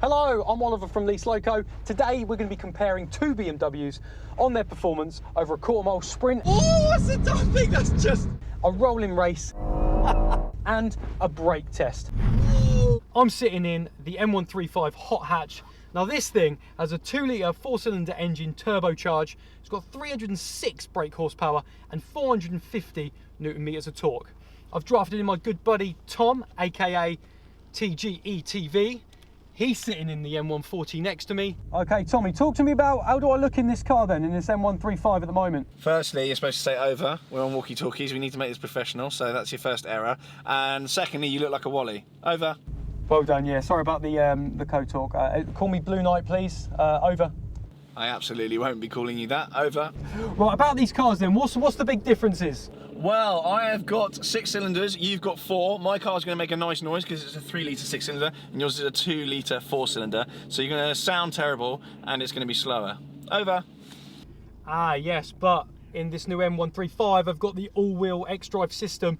Hello, I'm Oliver from Lease Loco. Today we're going to be comparing two BMWs on their performance over a quarter-mile sprint. Oh, what's the dumb thing? That's just a rolling race and a brake test. I'm sitting in the M135 hot hatch. Now this thing has a 2-litre 4-cylinder engine turbocharged. It's got 306 brake horsepower and 450 Newton meters of torque. I've drafted in my good buddy Tom, aka TGE TV. He's sitting in the M140 next to me. Okay, Tommy, talk to me about how do I look in this car then, in this M135 at the moment? Firstly, you're supposed to say over. We're on walkie-talkies. We need to make this professional, so that's your first error. And secondly, you look like a Wally. Over. Well done, yeah. Sorry about the code talk. Call me Blue Knight, please. Over. I absolutely won't be calling you that. Over. Right, about these cars then, what's the big differences? Well, I have got 6 cylinders, you've got 4. My car's going to make a nice noise because it's a 3-litre 6-cylinder and yours is a 2-litre 4-cylinder. So you're going to sound terrible and it's going to be slower. Over. Ah, yes, but in this new M135, I've got the all-wheel X-Drive system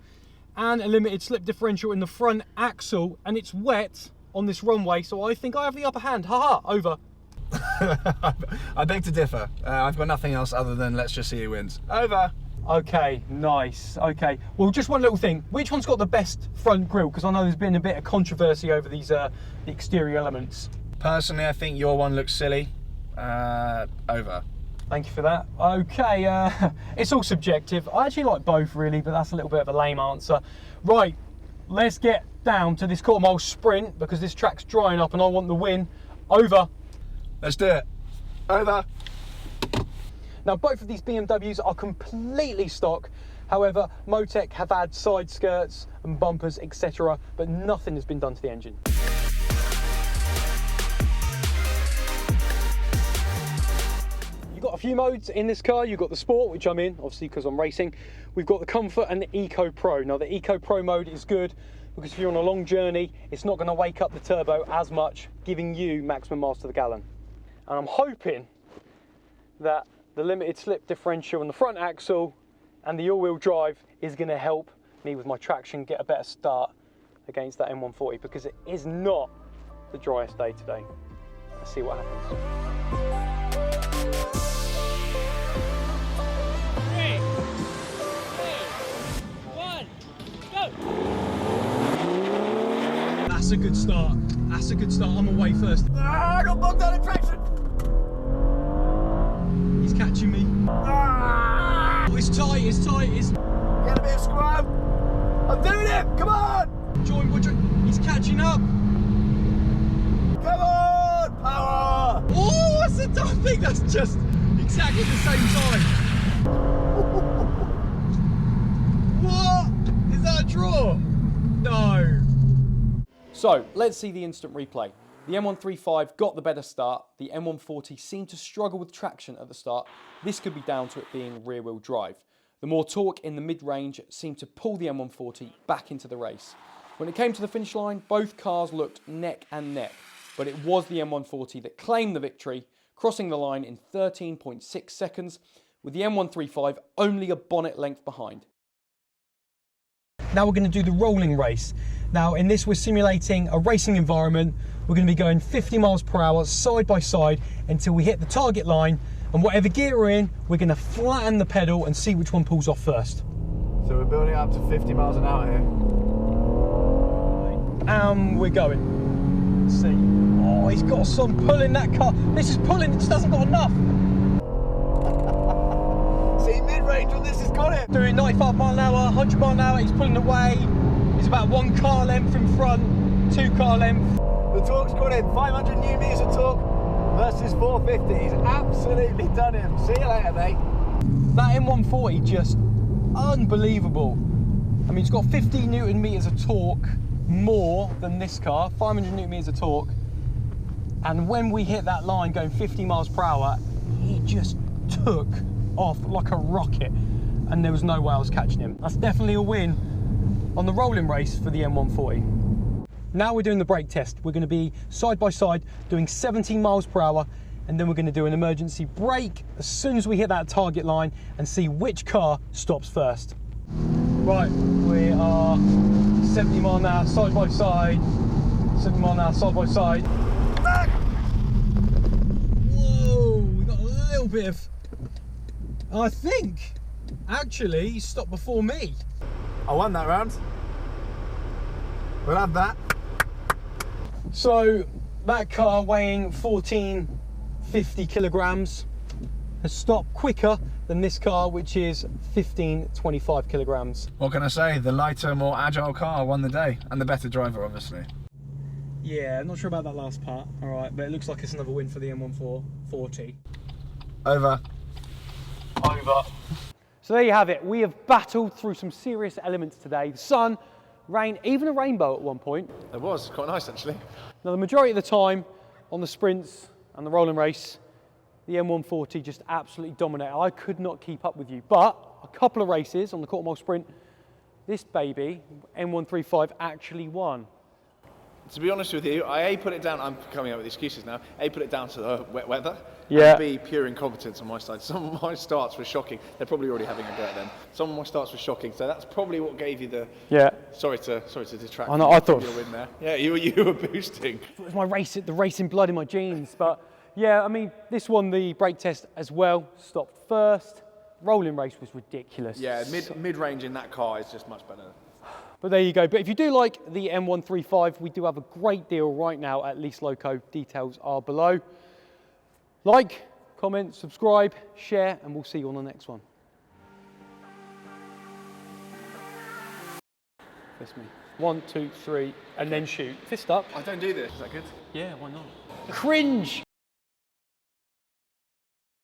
and a limited slip differential in the front axle, and it's wet on this runway, so I think I have the upper hand. Haha, over. I beg to differ. I've got nothing else other than let's just see who wins. Over. Okay, nice. Okay, well, just one little thing. Which one's got the best front grille? Because I know there's been a bit of controversy over these the exterior elements. Personally, I think your one looks silly. Over. Thank you for that. Okay, it's all subjective. I actually like both, really, but that's a little bit of a lame answer. Right, let's get down to this quarter-mile sprint because this track's drying up and I want the win. Over. Let's do it. Over. Now, both of these BMWs are completely stock. However, Motec have had side skirts and bumpers, etc., but nothing has been done to the engine. You've got a few modes in this car. You've got the Sport, which I'm in, obviously, because I'm racing. We've got the Comfort and the Eco Pro. Now, the Eco Pro mode is good because if you're on a long journey, it's not going to wake up the turbo as much, giving you maximum miles to the gallon. And I'm hoping that the limited slip differential on the front axle and the all-wheel drive is going to help me with my traction get a better start against that M140 because it is not the driest day today. Let's see what happens. 3, 2, 1, go! That's a good start. That's a good start. I'm away first. Ah, I got bogged down in traction. He's catching me. Ah! Oh, it's tight, it's tight. It's... Get a bit of scrub. I'm doing it. Come on. He's catching up. Come on. Power. Oh, what's the dumb thing? That's just exactly the same time. What? Is that a draw? No. So, let's see the instant replay. The M135 got the better start. The M140 seemed to struggle with traction at the start. This could be down to it being rear-wheel drive. The more torque in the mid-range seemed to pull the M140 back into the race. When it came to the finish line, both cars looked neck and neck, but it was the M140 that claimed the victory, crossing the line in 13.6 seconds, with the M135 only a bonnet length behind. Now we're going to do the rolling race. Now in this we're simulating a racing environment. We're going to be going 50 miles per hour side by side until we hit the target line, and whatever gear we're in, we're going to flatten the pedal and see which one pulls off first. So we're building up to 50 miles an hour here. And we're going. Let's see. Oh, he's got some pull in that car. This is pulling, it just hasn't got enough. See, mid-range on this has got it. Doing 95 mile an hour, 100 mile an hour, he's pulling away. He's about 1 car length in front, 2 car length. The torque's got him, 500 Newton meters of torque versus 450. He's absolutely done him. See you later, mate. That M140 just unbelievable. I mean, it's got 50 Newton meters of torque more than this car, 500 Newton meters of torque. And when we hit that line going 50 miles per hour, he just took off like a rocket. And there was no way I was catching him. That's definitely a win on the rolling race for the M140. Now we're doing the brake test. We're going to be side by side doing 17 miles per hour, and then we're going to do an emergency brake as soon as we hit that target line and see which car stops first. Right, we are 70 mile an hour side by side, 70 mile an hour side by side. little bit of, I think, actually, he stopped before me. I won that round. We'll have that. So that car weighing 1450 kilograms has stopped quicker than this car, which is 1525 kilograms. What can I say? The lighter, more agile car won the day, and the better driver, obviously. Yeah, I'm not sure about that last part. All right, but it looks like it's another win for the M1440. Over. Over. So there you have it. We have battled through some serious elements today. The sun, rain, even a rainbow at one point. It was quite nice, actually. Now, the majority of the time on the sprints and the rolling race, the M140 just absolutely dominated. I could not keep up with you, but a couple of races on the quarter mile sprint, this baby, M135, actually won. To be honest with you, I put it down, I'm coming up with excuses now, put it down to the wet weather, Yeah. and B, pure incompetence on my side. Some of my starts were shocking. They're probably already having a go at them. Some of my starts were shocking, so that's probably what gave you the... Yeah. Sorry to detract I know, I thought... from your win there. Yeah, you were boosting. It was my the racing blood in my genes, but yeah, I mean, this won the brake test as well, stopped first. Rolling race was ridiculous. Yeah, mid-range in that car is just much better. But there you go. But if you do like the M135, we do have a great deal right now at Lease Loco. Details are below. Like, comment, subscribe, share, and we'll see you on the next one. Fist me. 1, 2, 3, and then shoot. Fist up. I don't do this. Is that good? Yeah, why not? Cringe!